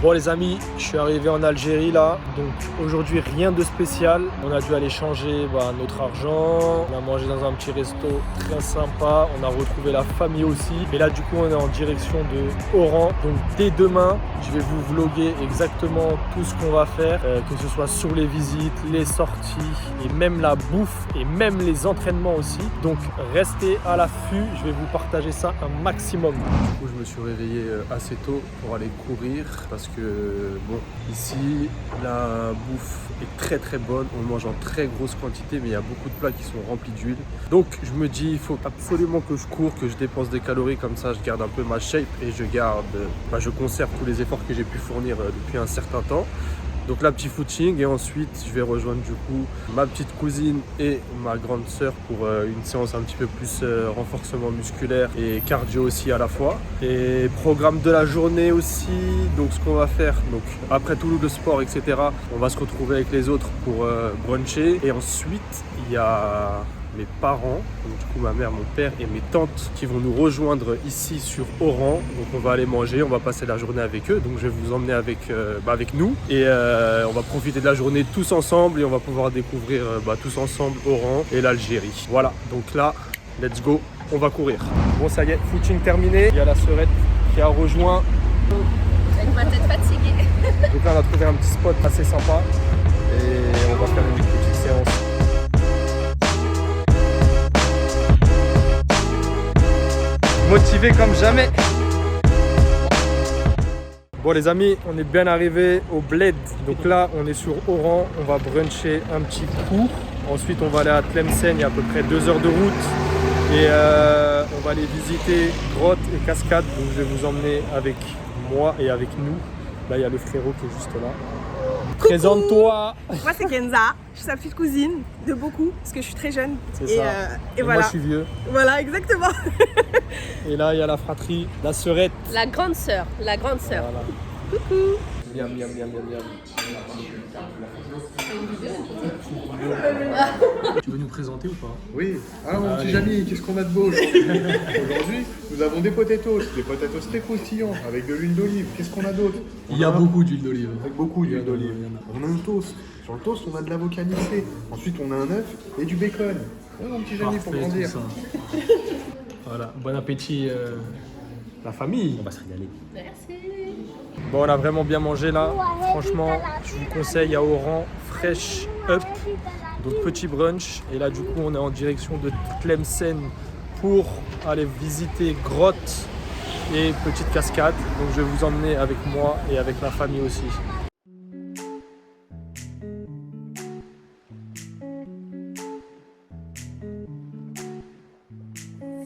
Bon les amis, je suis arrivé en Algérie là, donc aujourd'hui rien de spécial. On a dû aller changer notre argent, on a mangé dans un petit resto très sympa, on a retrouvé la famille aussi. Et là du coup on est en direction de Oran, donc dès demain je vais vous vlogger exactement tout ce qu'on va faire, que ce soit sur les visites, les sorties et même la bouffe et même les entraînements aussi. Donc restez à l'affût, je vais vous partager ça un maximum. Du coup je me suis réveillé assez tôt pour aller courir parce que bon, ici la bouffe est très très bonne, on mange en très grosse quantité mais il y a beaucoup de plats qui sont remplis d'huile. Donc je me dis il faut absolument que je cours, que je dépense des calories, comme ça je garde un peu ma shape et je conserve tous les efforts que j'ai pu fournir depuis un certain temps. Donc là, petit footing et ensuite je vais rejoindre du coup ma petite cousine et ma grande sœur pour une séance un petit peu plus renforcement musculaire et cardio aussi à la fois. Et programme de la journée aussi, donc ce qu'on va faire, donc après tout le sport etc, on va se retrouver avec les autres pour bruncher et ensuite il y a mes parents, donc du coup ma mère, mon père et mes tantes qui vont nous rejoindre ici sur Oran. Donc on va aller manger, on va passer la journée avec eux. Donc je vais vous emmener avec nous et on va profiter de la journée tous ensemble et on va pouvoir découvrir tous ensemble Oran et l'Algérie. Voilà, donc là, let's go, on va courir. Bon ça y est, footing terminé. Il y a la sœurette qui a rejoint. Avec ma tête fatiguée. Donc là on a trouvé un petit spot assez sympa et on va faire une petite séance. Motivé comme jamais. Bon les amis, on est bien arrivé au Bled. Donc là, on est sur Oran. On va bruncher un petit coup. Ensuite, on va aller à Tlemcen. Il y a à peu près 2 heures de route. Et on va aller visiter grottes et cascades. Donc je vais vous emmener avec moi et avec nous. Là, il y a le frérot qui est juste là. Coucou. Présente-toi. Moi c'est Kenza, je suis sa petite cousine de beaucoup parce que je suis très jeune. C'est et, ça. Et voilà. Moi, je suis vieux. Voilà, exactement. Et là, il y a la fratrie, la sœurette. La grande sœur, la grande sœur. Voilà. Coucou. Miam, miam, miam, miam, miam. Tu veux nous présenter ou pas? Oui. Alors mon petit Jamy, qu'est-ce qu'on a de beau aujourd'hui? Aujourd'hui, nous avons des potatoes très croustillants avec de l'huile d'olive. Qu'est-ce qu'on a d'autre? Il y a beaucoup d'huile d'olive. Avec beaucoup d'huile d'olive. Il y en a. On a un toast. Sur le toast, on a de l'avocat lissé. Ensuite, on a un œuf et du bacon. Oh, mon petit Jamy, pour Parfait, grandir. tout ça. Voilà, bon appétit la famille. On va se régaler. Merci. Bon, on a vraiment bien mangé là. Franchement, je vous conseille à Oran, Fresh Up. Donc petit brunch. Et là, du coup, on est en direction de Tlemcen pour aller visiter grottes et petite cascade. Donc je vais vous emmener avec moi et avec la famille aussi.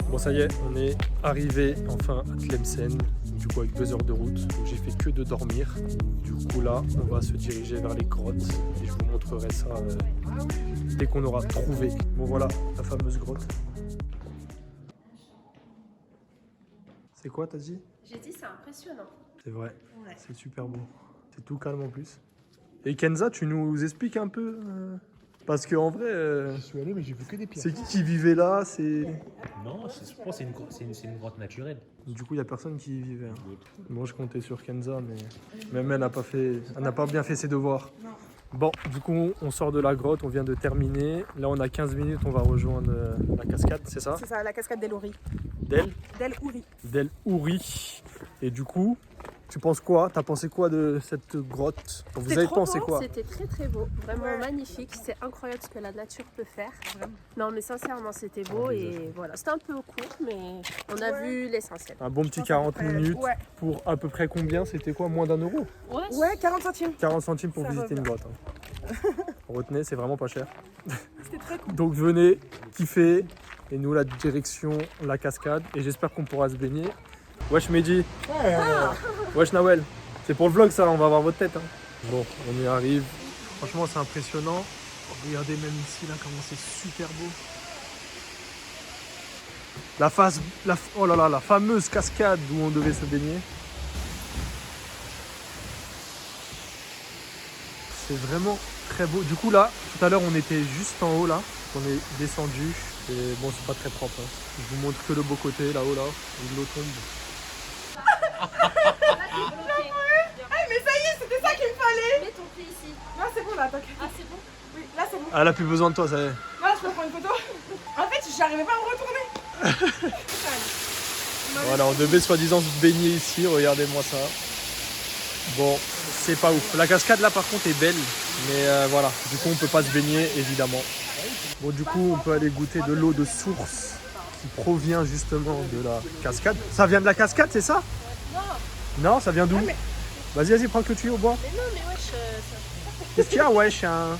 Bon ça y est, on est arrivé enfin à Tlemcen, du coup avec 2 heures de route, donc j'ai fait que de dormir. Du coup là, on va se diriger vers les grottes et je vous montrerai ça dès qu'on aura trouvé. Bon voilà, la fameuse grotte. C'est quoi t'as dit? J'ai dit c'est impressionnant. C'est vrai, c'est super beau. C'est tout calme en plus. Et Kenza, tu nous expliques un peu parce qu'en vrai, Je suis allé, mais j'ai vu que des pierres. c'est qui vivait là? Non, je pense que c'est une grotte naturelle. Du coup, il n'y a personne qui y vivait. Hein. Moi, je comptais sur Kenza, mais même elle n'a pas bien fait ses devoirs. Bon, du coup, on sort de la grotte, on vient de terminer. Là, on a 15 minutes, on va rejoindre la cascade, c'est ça? C'est ça, la cascade d'El Ouri. D'El Ouri. D'El Ouri. Et du coup, tu penses quoi? T'as pensé quoi de cette grotte? Vous C'était avez trop pensé beau, quoi? C'était très très beau, vraiment Ouais. magnifique. C'est incroyable ce que la nature peut faire. Non mais sincèrement c'était beau et voilà. C'était un peu court mais on a vu l'essentiel. Un bon petit pense 40 à peu près, minutes ouais. pour à peu près combien? C'était quoi? Moins d'1 euro? Ouais, 40 centimes. 40 centimes pour Ça visiter revient. une grotte. Hein. Retenez, c'est vraiment pas cher. C'était très cool. Donc venez kiffer et nous la direction la cascade et j'espère qu'on pourra se baigner. Wesh Mehdi. Wesh Nawel. C'est pour le vlog ça, on va voir votre tête. Hein. Bon, on y arrive. Franchement c'est impressionnant. Regardez même ici là comment c'est super beau. Oh là là, la fameuse cascade où on devait se baigner. C'est vraiment très beau. Du coup là, tout à l'heure on était juste en haut là. On est descendu et bon c'est pas très propre. Hein. Je vous montre que le beau côté là-haut là, où l'eau tombe. Mais ça Elle a plus besoin de toi, ça y est. Non, je peux prendre une photo. En fait, j'arrivais pas à me retourner. Voilà, on devait soi-disant se baigner ici, regardez-moi ça. Bon, c'est pas ouf. La cascade là par contre est belle, mais voilà, du coup on peut pas se baigner évidemment. Bon, du coup on peut aller goûter de l'eau de source qui provient justement de la cascade. Ça vient de la cascade, c'est ça? Non, ça vient d'où? Vas-y, prends que le tuyau, bois. Mais non, mais wesh, Qu'est-ce qu'il y a, wesh hein?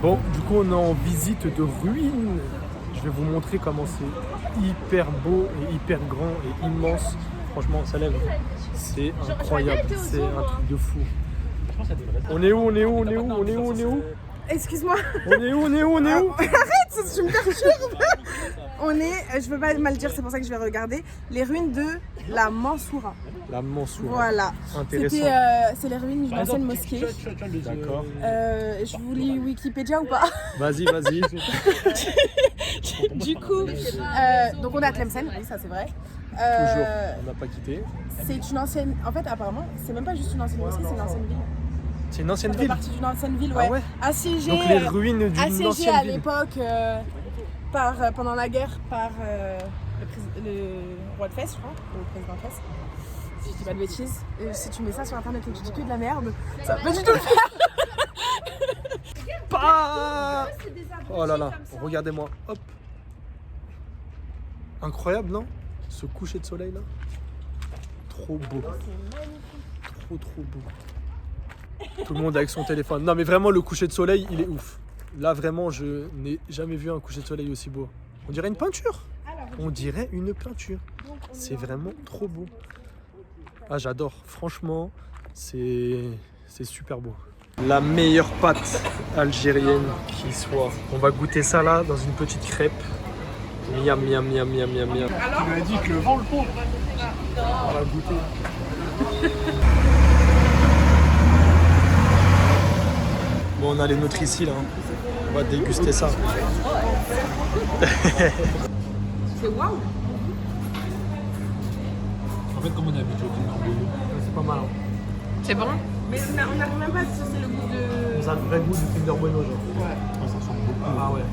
Bon, du coup, on est en visite de ruines. Je vais vous montrer comment c'est hyper beau et hyper grand et immense. Franchement, ça lève. C'est incroyable. C'est un truc de fou. On est où? Excuse-moi. On est où? Arrête, tu me perturbes. On est, je veux pas mal dire, c'est pour ça que je vais regarder, les ruines de la Mansoura. La Mansoura. Voilà. Intéressant. C'est les ruines d'une ancienne mosquée. D'accord. Je vous lis Wikipédia ou pas? Vas-y. Du coup, donc on est à Tlemcen, oui, ça c'est vrai. Toujours, on n'a pas quitté. C'est une ancienne, en fait apparemment, c'est même pas juste une ancienne mosquée, c'est une ancienne ville. C'est une ancienne Ça fait ville. partie d'une ancienne ville, Ah ouais. ouais. Assiégée. Donc les ruines d'une Assiégée ancienne à ville. l'époque pendant la guerre par le roi de Fès, je crois, ou le président de Fès. Si je dis pas de bêtises. Et si tu mets ça sur internet et que tu dis que de la merde, ça va pas du tout le faire. Pas. Oh là là, regardez-moi, hop. Incroyable, non? Ce coucher de soleil là. Trop beau. Trop beau. Tout le monde avec son téléphone. Non mais vraiment le coucher de soleil, il est ouf. Là vraiment, je n'ai jamais vu un coucher de soleil aussi beau. On dirait une peinture. On dirait une peinture. C'est vraiment trop beau. Ah j'adore. Franchement, c'est super beau. La meilleure pâte algérienne qui soit. On va goûter ça là dans une petite crêpe. Miam. Tu lui as dit que le vent le pauvre. On va goûter. Bon, on a les nôtres ici là. On va déguster ça. C'est waouh. En fait, comme on est habitué au Kinder Bueno, C'est pas mal. Hein. c'est bon? Mais on n'arrive même pas à dissocier le goût de. Ça a un vrai goût du Kinder Bueno genre. ça sent beaucoup. Ah ouais.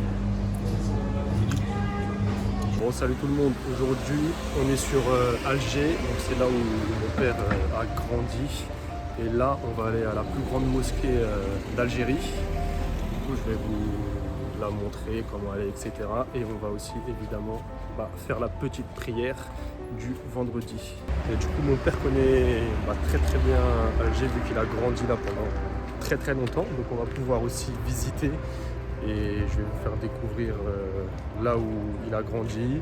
Bon, salut tout le monde. Aujourd'hui, on est sur Alger. Donc c'est là où mon père a grandi. Et là, on va aller à la plus grande mosquée d'Algérie. Du coup, je vais vous la montrer, comment elle est, etc. Et on va aussi évidemment faire la petite prière du vendredi. Et du coup, mon père connaît très bien Alger vu qu'il a grandi là pendant très longtemps. Donc on va pouvoir aussi visiter. Et je vais vous faire découvrir là où il a grandi.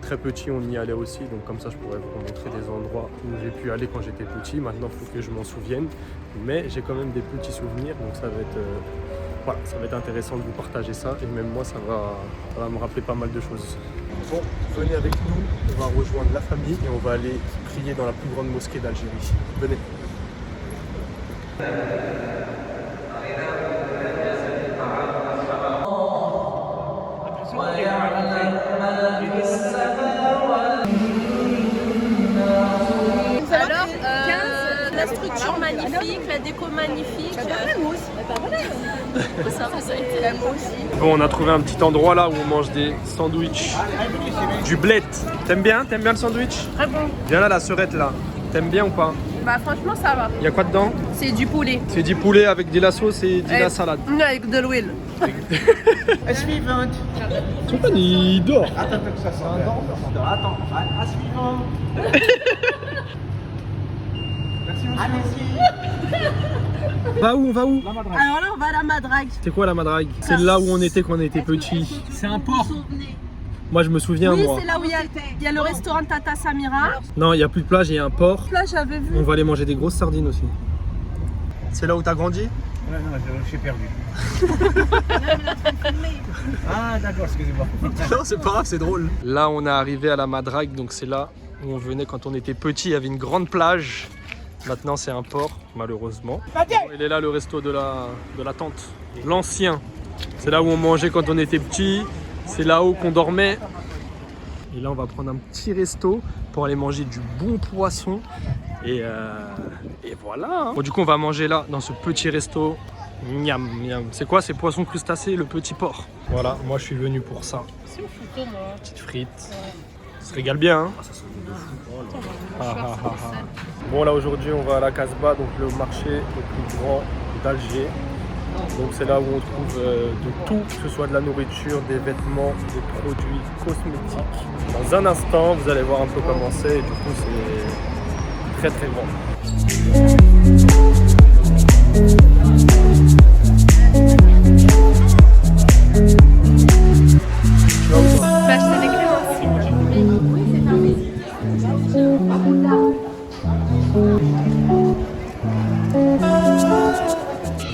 Très petit, on y allait aussi, donc comme ça je pourrais vous montrer des endroits où j'ai pu aller quand j'étais petit. Maintenant, il faut que je m'en souvienne, mais j'ai quand même des petits souvenirs, donc ça va être intéressant de vous partager ça. Et même moi, ça va me rappeler pas mal de choses. Bon, venez avec nous, on va rejoindre la famille et on va aller prier dans la plus grande mosquée d'Algérie. Venez. Alors, la structure magnifique, la déco magnifique. Ça a été la moi aussi. Bon, on a trouvé un petit endroit là où on mange des sandwichs. Du bled. T'aimes bien le sandwich? Très bon. Viens là, la serette là. T'aimes bien ou pas? Bah franchement ça va. Il y a quoi dedans? C'est du poulet. C'est du poulet avec de la sauce et de la salade. Avec de l'huile. Suivante. Il dort. Attends que ça s'en Attends, à suivant. Merci monsieur. On va où? Alors là on va à la Madrague. C'est quoi la Madrague? C'est là où on était quand on était petit. C'est un porc. Moi je me souviens Oui, moi. c'est là où il y a le restaurant Tata Samira. Non, il n'y a plus de plage, il y a un port. Là j'avais vu. On va aller manger des grosses sardines aussi. C'est là où t'as grandi? Ouais, non, je suis perdu. Ah, d'accord, excusez-moi. Non, c'est pas grave, c'est drôle. Là, on est arrivé à la Madrague, donc c'est là où on venait quand on était petit. Il y avait une grande plage. Maintenant, c'est un port, malheureusement. Bon, il est là le resto de la tente. L'ancien. C'est là où on mangeait quand on était petit. C'est là-haut qu'on dormait. Et là, on va prendre un petit resto pour aller manger du bon poisson Et voilà. Bon, du coup, on va manger là, dans ce petit resto. Miam, miam. C'est quoi? C'est poisson crustacé, le petit porc. Voilà, moi je suis venu pour ça. C'est au photo, moi. Petite frite. Ça se régale bien, hein? Bon, là aujourd'hui, on va à la Casbah, donc le marché le plus grand d'Alger. Donc c'est là où on trouve de tout, que ce soit de la nourriture, des vêtements, des produits cosmétiques. Dans un instant, vous allez voir un peu comment c'est et du coup c'est très grand. Bah, je sais des clémences. Oui, c'est fermé.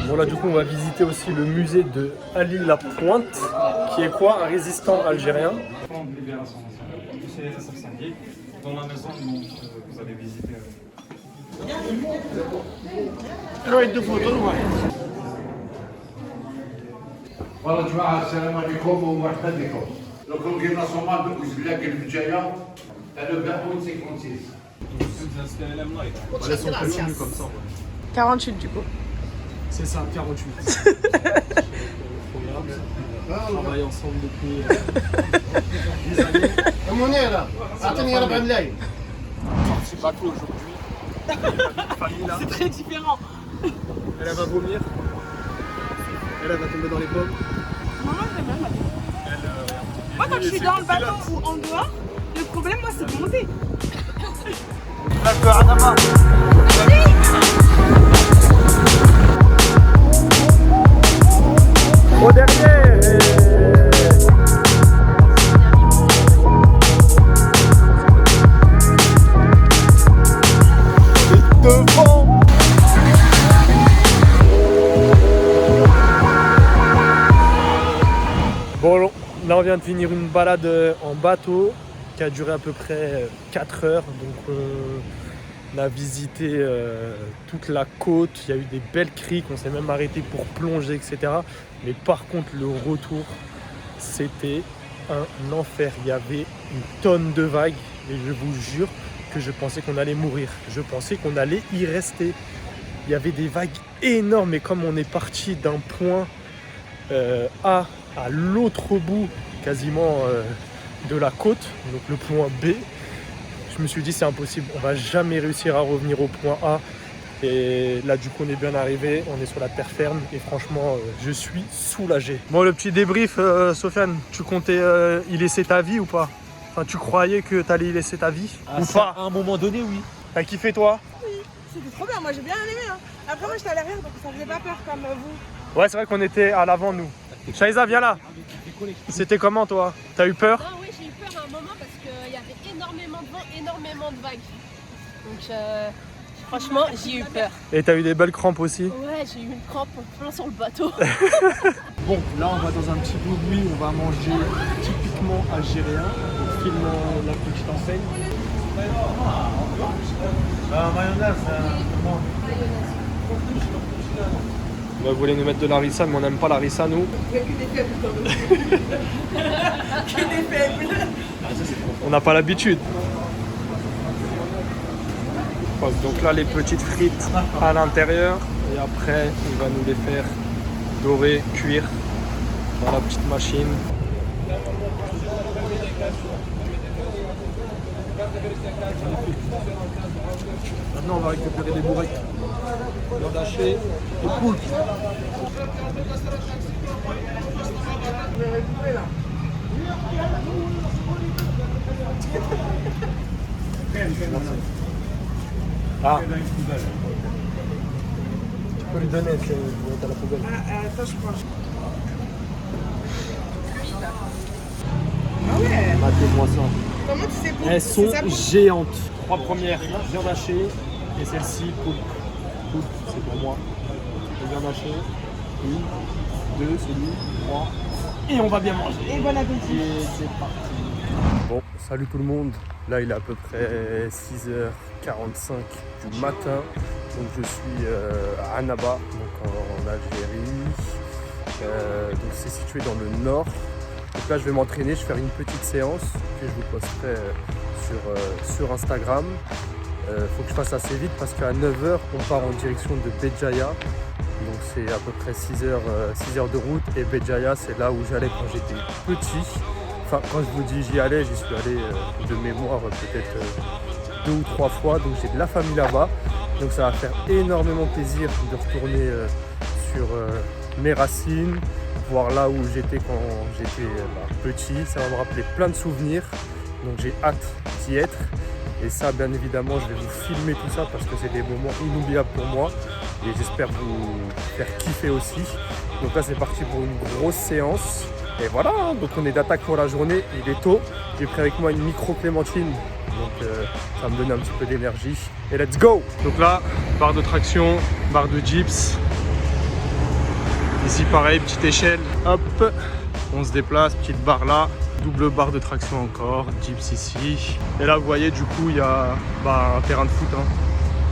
Bon là du coup on va visiter aussi le musée de Ali Lapointe, qui est quoi? Un résistant algérien. Libération nationale. C'est Assaf Sandier. Dans la maison, vous allez visiter. والله جماعة السلام عليكم ومرحبا بكم. لو كون جبنا صومال بالكوز بلاك الجاية تاع لو 2056. Voilà, son prénom comme ça. 48 du coup. C'est ça, 48. On travaille ensemble depuis des années. C'est pas cool aujourd'hui. C'est très différent. Elle va vomir. Elle va tomber dans les pommes. Maman, j'aime bien la vie. Moi, quand je suis dans le bateau ou en dehors, le problème, moi, c'est de monter. Au dernier. Devant. Bon, là on vient de finir une balade en bateau qui a duré à peu près 4 heures. Donc on a visité toute la côte, il y a eu des belles criques, on s'est même arrêté pour plonger, etc. Mais par contre le retour, c'était un enfer. Il y avait une tonne de vagues et je vous jure que je pensais qu'on allait mourir. Je pensais qu'on allait y rester. Il y avait des vagues énormes et comme on est parti d'un point A à l'autre bout quasiment de la côte, donc le point B, je me suis dit c'est impossible, on va jamais réussir à revenir au point A. Et là du coup on est bien arrivé, on est sur la terre ferme et franchement je suis soulagé. Bon, le petit débrief, Sofiane, tu comptais y laisser ta vie ou pas? Enfin, tu croyais que tu allais y laisser ta vie ou pas? À un moment donné, oui. T'as kiffé toi? C'était trop bien, moi j'ai bien aimé. Hein. Après, moi j'étais à l'arrière donc ça faisait pas peur comme vous. Ouais, c'est vrai qu'on était à l'avant nous. Shaïza, viens là. C'était comment toi? T'as eu peur? Non, oui, j'ai eu peur à un moment parce qu'il y avait énormément de vent, énormément de vagues. Donc franchement, j'ai eu peur. Et t'as eu des belles crampes aussi? Ouais, j'ai eu une crampe plein sur le bateau. Bon, là on va dans un petit boui, on va manger typiquement algérien. On filme la petite enseigne. Vous voulez nous mettre de la harissa, mais on n'aime pas la harissa nous. Il n'y a que des faibles comme que des faibles. On n'a pas l'habitude. Donc là les petites frites à l'intérieur et après il va nous les faire dorer, cuire dans la petite machine. Maintenant on va récupérer des bourrecs, viande hachée et poulpe. Ah. Tu peux lui donner, c'est à la poubelle. Attends, je prends. Ah ouais. Matez-moi ça. Comment tu sais pour Elles sont c'est ça géantes. 3 premières, viande hachée. Et celle-ci, poulpe. Poulpe, c'est pour moi. Et viande hachée. 1, 2, c'est lui. 3. Et on va bien manger. Et bon appétit. Et c'est parti. Bon, salut tout le monde. Là, il est à peu près 6h45 du matin. Donc, je suis à Annaba, donc en Algérie. Donc, c'est situé dans le nord. Donc là, je vais m'entraîner, je vais faire une petite séance que je vous posterai sur Instagram. Faut que je fasse assez vite parce qu'à 9h, on part en direction de Béjaïa. Donc c'est à peu près 6 heures de route. Et Béjaïa, c'est là où j'allais quand j'étais petit. Enfin, quand je vous dis j'y allais, j'y suis allé de mémoire peut-être 2 ou 3 fois. Donc j'ai de la famille là-bas. Donc ça va faire énormément plaisir de retourner sur mes racines, voir là où j'étais quand j'étais petit. Ça va me rappeler plein de souvenirs. Donc j'ai hâte d'y être. Et ça, bien évidemment, je vais vous filmer tout ça parce que c'est des moments inoubliables pour moi. Et j'espère vous faire kiffer aussi. Donc là, c'est parti pour une grosse séance. Et voilà, donc on est d'attaque pour la journée. Il est tôt. J'ai pris avec moi une micro-clémentine. Donc ça va me donne un petit peu d'énergie. Et let's go! Donc là, barre de traction, barre de gyps. Ici, pareil, petite échelle. Hop, on se déplace, petite barre là. Double barre de traction encore, gyps ici. Et là, vous voyez, du coup, il y a un terrain de foot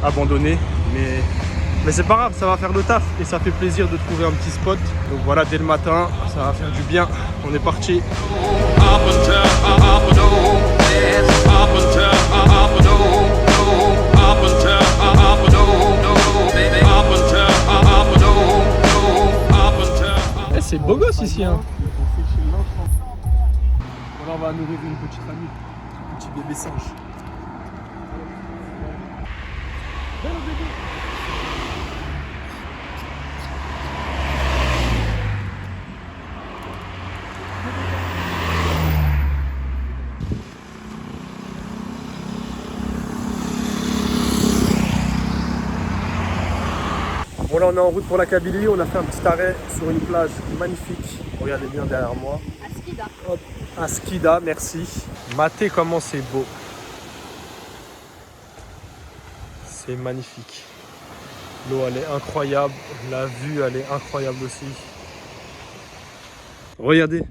abandonné. Mais c'est pas grave, ça va faire le taf et ça fait plaisir de trouver un petit spot. Donc voilà, dès le matin, ça va faire du bien. On est parti. C'est beau gosse ici, hein. Voilà, on va nourrir une petite famille, un petit bébé singe. Bon là on est en route pour la Kabylie, on a fait un petit arrêt sur une plage magnifique. Regardez bien derrière moi. À Skida. Hop, à Skida, merci. Matez comment c'est beau. C'est magnifique. L'eau elle est incroyable, la vue elle est incroyable aussi. Regardez,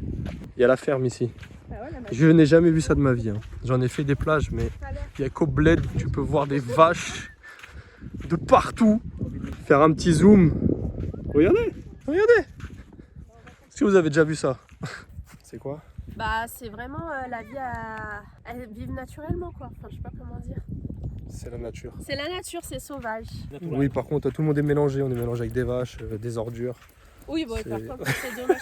il y a la ferme ici. Je n'ai jamais vu ça de ma vie. J'en ai fait des plages, mais il n'y a qu'au bled, tu peux voir des vaches de partout. Faire un petit zoom. Regardez, regardez. Est-ce que vous avez déjà vu ça? C'est quoi? Bah c'est vraiment la vie à vivre naturellement quoi. Enfin je sais pas comment dire. C'est la nature. C'est la nature, c'est sauvage. Oui par contre tout le monde est mélangé. On est mélangé avec des vaches, des ordures. Oui bon par contre c'est dommage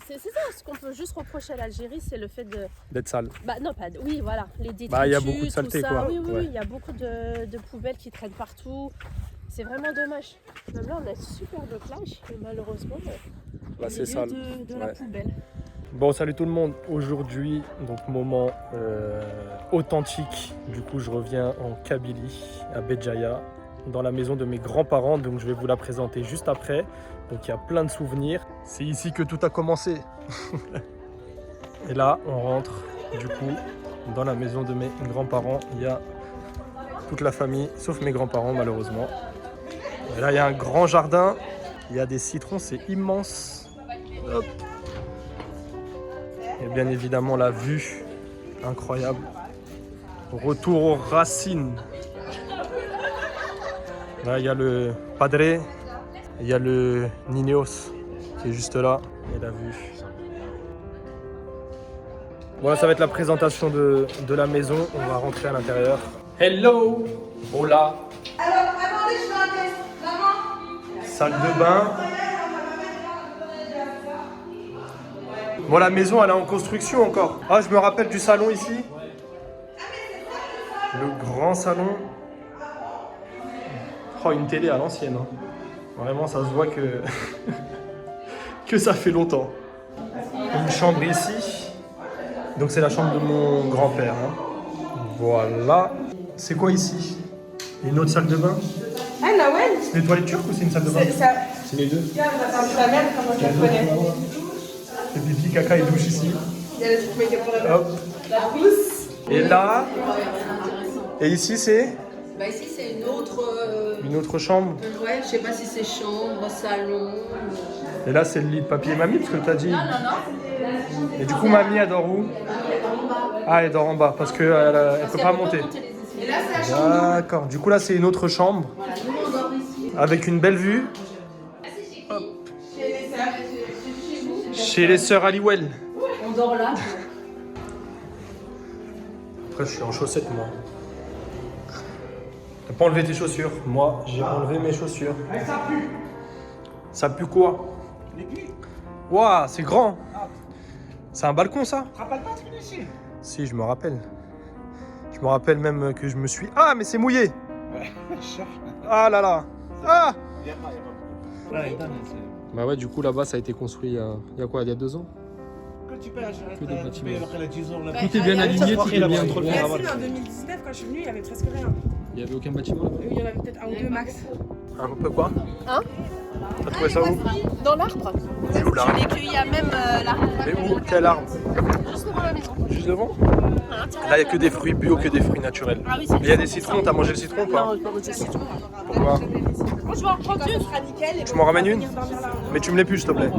c'est ça ce qu'on peut juste reprocher à l'Algérie, c'est le fait d'être sale. Bah non pas oui voilà les détritus. Bah il y a beaucoup de saleté ça. quoi. Oui oui il y a beaucoup de poubelles qui traînent partout. C'est vraiment dommage. Même là on a super de plage mais malheureusement là c'est sale. De la poubelle. Bon salut tout le monde, aujourd'hui donc moment authentique, du coup je reviens en Kabylie à Béjaïa dans la maison de mes grands-parents, donc je vais vous la présenter juste après, donc il y a plein de souvenirs, c'est ici que tout a commencé. Et là on rentre du coup dans la maison de mes grands-parents, il y a toute la famille sauf mes grands-parents malheureusement. Et là il y a un grand jardin, il y a des citrons, c'est immense. Hop. Et bien évidemment la vue, incroyable. Retour aux racines. Là il y a le Padre, il y a le Nineos qui est juste là, et la vue. Voilà, ça va être la présentation de la maison, on va rentrer à l'intérieur. Hello, hola. Alors, attendez, je fais un test. Maman. Salle de bain. Bon, la maison, elle est en construction encore. Ah, je me rappelle du salon ici. Le grand salon. Oh, une télé à l'ancienne. Hein. Vraiment, ça se voit que... que ça fait longtemps. Une chambre ici. Donc, c'est la chambre de mon grand-père. Hein. Voilà. C'est quoi ici? Une autre salle de bain? Ah, Nawel. C'est des toilettes turques ou c'est une salle de bain? C'est les deux. Regarde, on va faire ta mère comment tu la connais. Et pipi, caca et douche ici. Il y a le truc make-up pour la Hop. pousse. Et là. Et ici c'est Bah ici c'est une autre. une autre chambre. Ouais, je sais pas si c'est chambre, salon. Et là c'est le lit de papier et mamie parce que t'as dit. Non, non, non. Et du coup mamie elle dort où? Ah elle dort en bas parce qu'elle elle peut pas monter. Et là c'est la chambre. D'accord. Du coup là c'est une autre chambre. Voilà, nous on dort ici. Avec une belle vue. Hop. Chez les sœurs Aliwell. On dort là. Après je suis en chaussettes moi. T'as pas enlevé tes chaussures. Moi, j'ai enlevé mes chaussures. Ça pue. Ça pue quoi? Waouh, c'est grand. C'est un balcon, ça? Tu te rappelles pas de ce ici? Si, je me rappelle. Je me rappelle même que je me suis... Ah, mais c'est mouillé. Ah là là. Ah. Bah ouais, du coup, là-bas, ça a été construit il y a quoi? Il y a 2 ans? Que des bâtiments. Tout est bien aligné, tout est bien entrepris. En 2019, quand je suis venue, il y avait presque rien. Il y avait aucun bâtiment là-bas? Il y en avait peut-être 1 ou 2 max. Un peu quoi? Hein? T'as trouvé ça où? Dans l'arbre. C'est où l'arbre? Je l'ai cueilli à même l'arbre. Mais où? Quel arbre? Juste devant la maison. Juste devant? Là, il n'y a que des fruits bio, que des fruits naturels. Ah oui, c'est Il y a des citrons, t'as mangé le citron ou pas? Non, je pas mangé le citron. Pourquoi? Moi, je vais en prendre une. Tu m'en ramènes une? Mais tu me l'épluches, s'il te plaît.